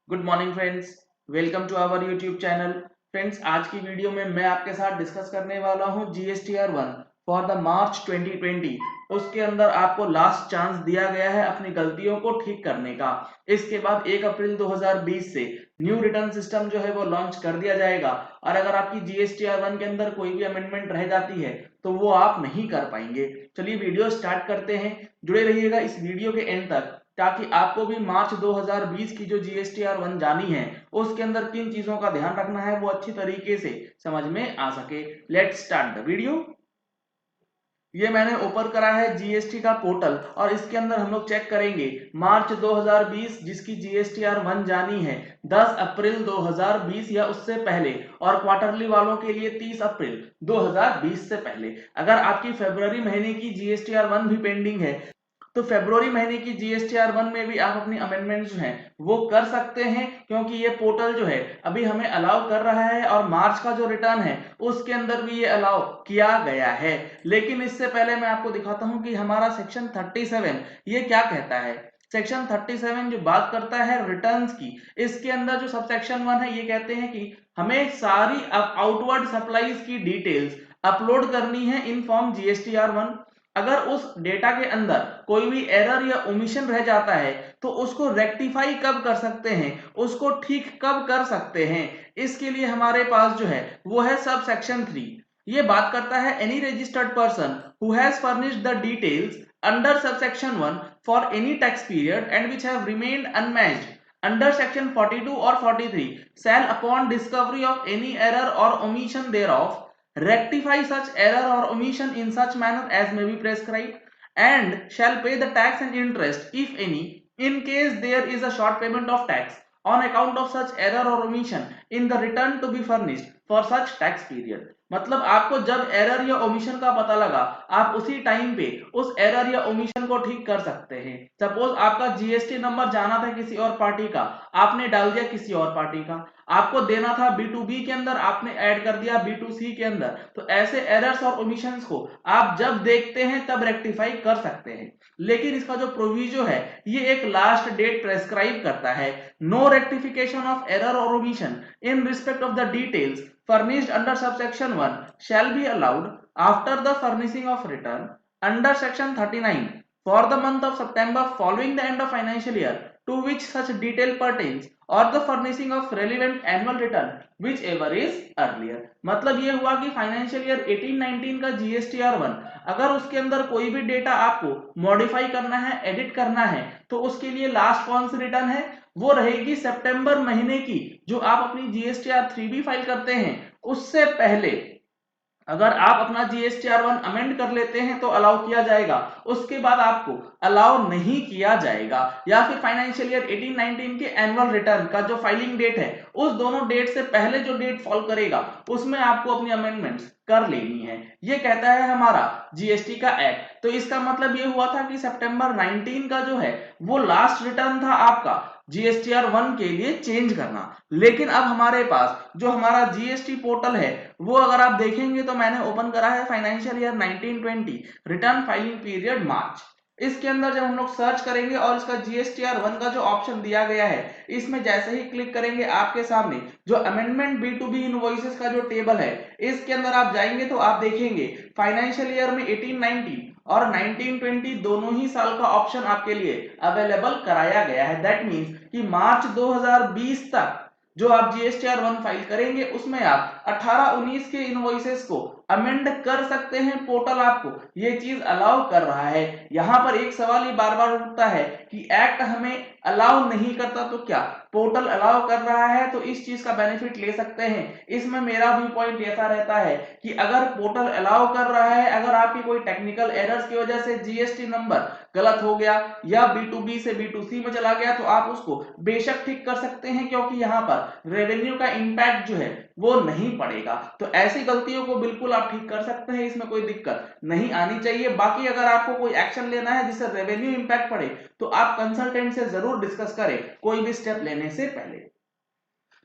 Good morning friends, welcome to our YouTube channel. Friends, आज की video में मैं आपके साथ डिस्कस करने वाला हूं जीएसटीआर 1 फॉर द मार्च 2020। उसके अंदर आपको लास्ट चांस दिया गया है अपनी गलतियों को ठीक करने का। इसके बाद 1 अप्रैल 2020 से न्यू रिटर्न सिस्टम जो है वो लॉन्च कर दिया जाएगा और अगर आपकी जीएसटीआर 1 के अंदर कोई भी अमेंडमेंट रह जाती है तो वो आप नहीं कर पाएंगे। चलिए वीडियो स्टार्ट करते हैं। जुड़े रहिएगा इस वीडियो के एंड तक ताकि आपको भी मार्च 2020 की जो जीएसटीआर 1 जानी है उसके अंदर किन चीजों का ध्यान रखना है वो अच्छी तरीके से समझ में आ सके। Let's start the video. ये मैंने ओपन करा है जीएसटी का पोर्टल और इसके अंदर हम लोग चेक करेंगे मार्च 2020 जिसकी जीएसटीआर 1 जानी है 10 अप्रैल 2020 या उससे पहले, और क्वार्टरली वालों के लिए 30 अप्रैल 2020 से पहले। अगर आपकी फरवरी महीने की जीएसटीआर 1 भी पेंडिंग है तो फरवरी महीने की जीएसटीआर 1 में भी आप अपनी अमेंडमेंट जो है वो कर सकते हैं, क्योंकि ये पोर्टल जो है अभी हमें अलाउ कर रहा है और मार्च का जो रिटर्न है उसके अंदर भी ये अलाउ किया गया है। लेकिन इससे पहले मैं आपको दिखाता हूं कि हमारा सेक्शन 37 ये क्या कहता है। सेक्शन 37 जो बात करता है रिटर्न्स की, इसके अंदर जो सब सेक्शन 1 है ये कहते हैं कि हमें सारी आउटवर्ड सप्लाईज की डिटेल्स अपलोड करनी है इन फॉर्म जीएसटीआर 1। अगर उस डेटा के अंदर कोई भी एरर या ओमिशन रह जाता है तो उसको रेक्टिफाई कब कर सकते हैं, उसको ठीक कब कर सकते हैं, इसके लिए हमारे पास जो है वो है सब सेक्शन 3। ये बात करता है any registered person who has furnished the details under sub section 1 for any tax period and which have remained unmatched under section 42 or 43 shall upon discovery of any error or omission thereof rectify such error or omission in such manner as may be prescribed and shall pay the tax and interest if any in case there is a short payment of tax on account of such error or omission in the return to be furnished for such tax period। मतलब आपको जब error या omission का पता लगा आप उसी time पे उस एरर या ओमिशन को ठीक कर सकते हैं। सपोज आपका जीएसटी नंबर जाना था किसी और पार्टी का, आपने डाल दिया किसी और पार्टी का, आपको देना था B2B के अंदर, आपने ऐड कर दिया B2C के अंदर। तो ऐसे एरर्स और ओमिशंस को आप जब देखते हैं तब रेक्टिफाई कर सकते हैं। लेकिन इसका जो प्रोविजो है ये एक लास्ट डेट प्रेस्क्राइब करता है। नो रेक्टिफिकेशन ऑफ एरर और omission in respect of the details furnished under subsection 1 shall be allowed after the furnishing of return under section 39 for the month of September following the end of financial year to which such detail pertains or the furnishing of relevant annual return whichever is earlier। मतलब ये हुआ कि financial year 18-19 का GSTR 1 अगर उसके अंदर कोई भी डेटा आपको मॉडिफाई करना है, एडिट करना है, तो उसके लिए लास्ट कौन सी रिटर्न है, वो रहेगी सितंबर महीने की। जो आप अपनी जीएसटीआर 3 भी फाइल करते हैं उससे पहले अगर आप अपना जीएसटीआर 1 अमेंड कर लेते हैं तो अलाउ किया जाएगा, उसके बाद आपको अलाउ नहीं किया जाएगा। या फिर फाइनेंशियल ईयर 18-19 के एनुअल रिटर्न का जो फाइलिंग डेट है उस दोनों डेट से पहले जो डेट फॉल करेगा उसमें आपको अपनी अमेंडमेंट्स कर लेनी है। ये कहता है हमारा जीएसटी का एक्ट। तो इसका मतलब ये हुआ था कि सितंबर 19 का जो है वो लास्ट रिटर्न था आपका जीएसटीआर 1 के लिए चेंज करना। लेकिन अब हमारे पास जो हमारा जीएसटी पोर्टल है वो अगर आप देखेंगे तो मैंने ओपन करा है financial year 1920 return filing period March. इसके अंदर जब हम लोग सर्च करेंगे और इसका जीएसटीआर 1 का जो ऑप्शन दिया गया है इसमें जैसे ही क्लिक करेंगे आपके सामने जो अमेंडमेंट B2B इनवॉइसेस का जो टेबल है इसके अंदर आप जाएंगे तो आप देखेंगे फाइनेंशियल ईयर में 18-19 और 19-20 दोनों ही साल का ऑप्शन आपके लिए अवेलेबल कराया गया है। दैट मीन्स कि मार्च 2020 तक जो आप जीएसटीआर 1 फाइल करेंगे उसमें आप 18-19 के इनवॉइसेस को अमेंड कर सकते हैं। पोर्टल आपको ये चीज अलाउ कर रहा है। यहां पर एक सवाल ही बार बार उठता है कि एक्ट हमें अलाउ नहीं करता तो क्या, पोर्टल अलाउ कर रहा है तो इस चीज का बेनिफिट ले सकते हैं। इसमें मेरा व्यू पॉइंट ऐसा रहता है कि अगर पोर्टल अलाउ कर रहा है, अगर आपकी कोई टेक्निकल एरर्स की वजह से जीएसटी नंबर गलत हो गया या B2B से B2C में चला गया तो आप उसको बेशक ठीक कर सकते हैं, क्योंकि यहां पर रेवेन्यू का इंपैक्ट जो है वो नहीं पड़ेगा। तो ऐसी गलतियों को बिल्कुल आप ठीक कर सकते हैं, इसमें कोई दिक्कत नहीं आनी चाहिए। बाकी अगर आपको कोई एक्शन लेना है जिससे रेवेन्यू इंपैक्ट पड़े तो आप कंसल्टेंट से जरूर डिस्कस करें कोई भी स्टेप लेने से पहले।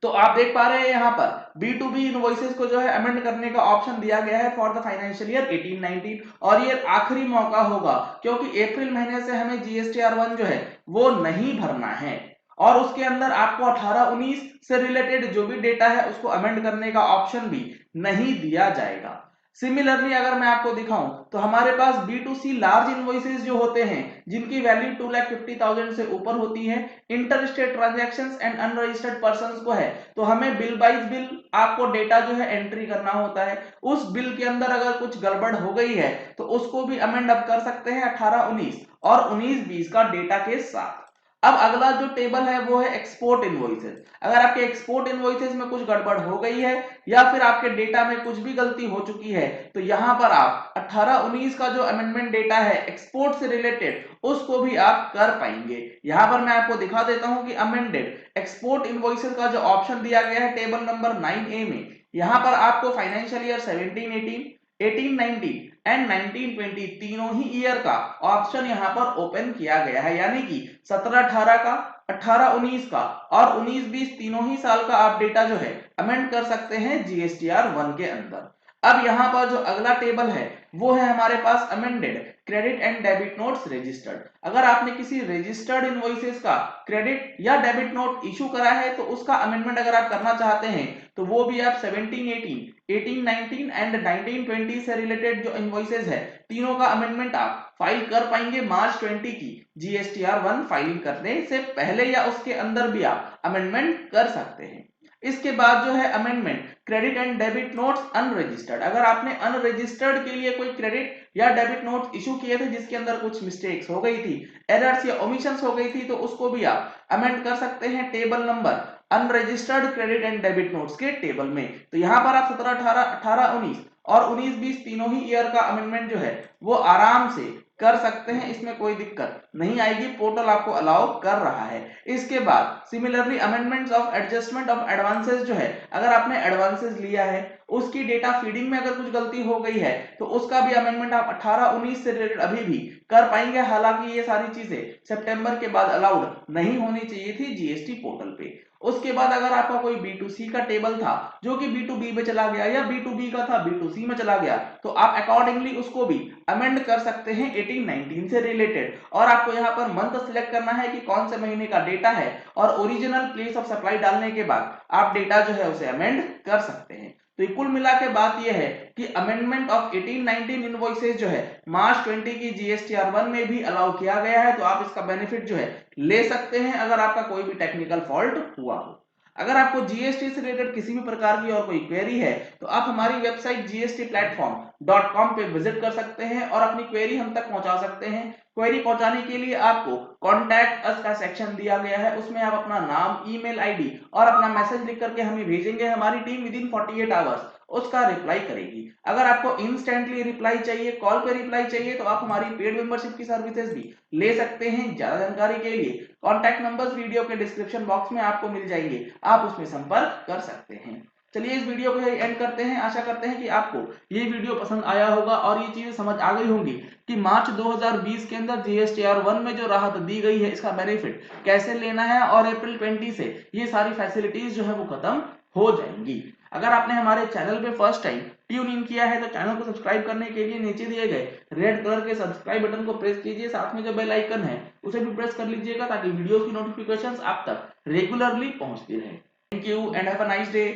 तो आप देख पा रहे हैं यहाँ पर B2B इनवॉइसेस को जो है अमेंड करने का ऑप्शन दिया गया है फॉर द फाइनेंशियल ईयर 18-19 और ये आखिरी मौका होगा क्योंकि अप्रैल महीने से हमें जीएसटीआर 1 जो है वो नहीं भरना है। और उसके अंदर आपको 18-19 से रिलेटेड जो भी डेटा है उसको अमेंड करने का ऑप्शन भी नहीं दिया जाएगा। सिमिलरली अगर मैं आपको दिखाऊं तो हमारे पास B2C लार्ज इनवॉइसेस जो होते हैं जिनकी वैल्यू 2,50,000 से ऊपर होती है, inter state transactions and unregistered persons को है, तो हमें बिल बाइज बिल आपको डेटा जो है एंट्री करना होता है। उस बिल के अंदर अगर कुछ गड़बड़ हो गई है तो उसको भी अमेंड अप कर सकते हैं 18-19 और 19-20 का डेटा के साथ। अब अगला जो टेबल है वो है एक्सपोर्ट इनवॉइसेस। अगर आपके एक्सपोर्ट इनवॉइसेस में कुछ गड़बड़ हो गई है या फिर आपके डेटा में कुछ भी गलती हो चुकी है तो यहां पर आप 18-19 का जो अमेंडमेंट डेटा है एक्सपोर्ट से रिलेटेड उसको भी आप कर पाएंगे। यहां पर मैं आपको दिखा देता हूं कि अमेंडेड एक्सपोर्ट इनवॉइसेस का जो ऑप्शन दिया गया है टेबल नंबर 9A में, यहां पर आपको फाइनेंशियल ईयर 17-18, 18-19 एंड 19-20 तीनों ही ईयर का ऑप्शन यहां पर ओपन किया गया है, यानी कि 17-18 का, 18-19 का और 19-20 तीनों ही साल का आप डेटा जो है अमेंड कर सकते हैं जीएसटीआर 1 के अंदर। अब यहां पर जो अगला टेबल है वो है हमारे पास amended credit and debit notes registered. अगर आपने किसी रजिस्टर्ड इनवॉइसेस का क्रेडिट या डेबिट नोट इशू करा है तो उसका अमेंडमेंट अगर आप करना चाहते हैं तो वो भी आप 17-18, 18-19 एंड 19-20 से रिलेटेड जो इनवॉइसेस है तीनों का अमेंडमेंट आप फाइल कर पाएंगे मार्च 20 की जीएसटीआर 1 फाइलिंग करने से पहले या उसके अंदर भी आप अमेंडमेंट कर सकते हैं। इसके बाद जो है amendment credit and debit notes unregistered. अगर आपने अनरजिस्टर्ड के लिए कोई क्रेडिट या डेबिट नोट इशू किए थे जिसके अंदर कुछ मिस्टेक्स हो गई थी, एरर्स या ओमिशंस हो गई थी, तो उसको भी आप अमेंड कर सकते हैं table number unregistered credit and debit notes के टेबल में। तो यहां पर आप 17-18, 18-19 और 19-20 तीनों ही ईयर का अमेंडमेंट जो है वो आराम से कर सकते हैं, इसमें कोई दिक्कत नहीं आएगी, पोर्टल आपको अलाउ कर रहा है। इसके बाद similarly amendments of adjustment of advances जो है, अगर आपने एडवांसेस लिया है उसकी डेटा फीडिंग में अगर कुछ गलती हो गई है तो उसका भी अमेंडमेंट आप 18-19 से रिलेटेड अभी भी कर पाएंगे। हालांकि ये सारी चीजें सितंबर के बाद अलाउड नहीं होनी चाहिए थी जीएसटी पोर्टल पे। उसके बाद अगर आपका कोई B2C का टेबल था जो कि B2B में चला गया या B2B का था B2C में चला गया तो आप अकॉर्डिंगली उसको भी अमेंड कर सकते हैं 18-19 से रिलेटेड। और आपको यहाँ पर मंथ सिलेक्ट करना है कि कौन से महीने का डेटा है और ओरिजिनल प्लेस ऑफ सप्लाई डालने के बाद आप डेटा जो है उसे अमेंड कर सकते हैं। तो कुल मिला के बात यह है कि अमेंडमेंट ऑफ 18-19 इनवॉइसेस जो है मार्च 20 की जीएसटीआर 1 में भी अलाउ किया गया है, तो आप इसका बेनिफिट जो है ले सकते हैं अगर आपका कोई भी टेक्निकल फॉल्ट हुआ हो। अगर आपको जीएसटी से रिलेटेड किसी भी प्रकार की और कोई क्वेरी है तो आप हमारी वेबसाइट gstplatform.com पे विजिट कर सकते हैं और अपनी क्वेरी हम तक पहुंचा सकते हैं। क्वेरी पहुंचाने के लिए आपको कॉन्टैक्ट अस का सेक्शन दिया गया है, उसमें आप अपना नाम, ईमेल आईडी और अपना मैसेज लिख करके हमें भेजेंगे। हमारी टीम विद इन 48 आवर्स उसका रिप्लाई करेगी। अगर आपको इंस्टेंटली रिप्लाई चाहिए, कॉल पे रिप्लाई चाहिए, तो आप हमारी पेड मेंबरशिप की सर्विसेज भी ले सकते हैं। ज्यादा जानकारी के लिए कॉन्टैक्ट नंबर्स वीडियो के डिस्क्रिप्शन बॉक्स में आपको मिल जाएंगे, आप उसमें संपर्क कर सकते हैं। चलिए इस वीडियो को एंड करते हैं। आशा करते हैं कि आपको ये वीडियो पसंद आया होगा और ये चीजें समझ आ गई होंगी कि मार्च 2020 के अंदर जीएसटीआर 1 में जो राहत दी गई है इसका बेनिफिट कैसे लेना है और अप्रैल 20 से ये सारी फैसिलिटीज जो है वो खत्म हो जाएंगी। अगर आपने हमारे चैनल पे फर्स्ट टाइम ट्यून इन किया है तो चैनल को सब्सक्राइब करने के लिए नीचे दिए गए रेड कलर के सब्सक्राइब बटन को प्रेस कीजिए, साथ में जो बेल आइकन है उसे भी प्रेस कर लीजिएगा ताकि वीडियोस की नोटिफिकेशंस आप तक रेगुलरली पहुंचती रहे। Thank you and have a nice day.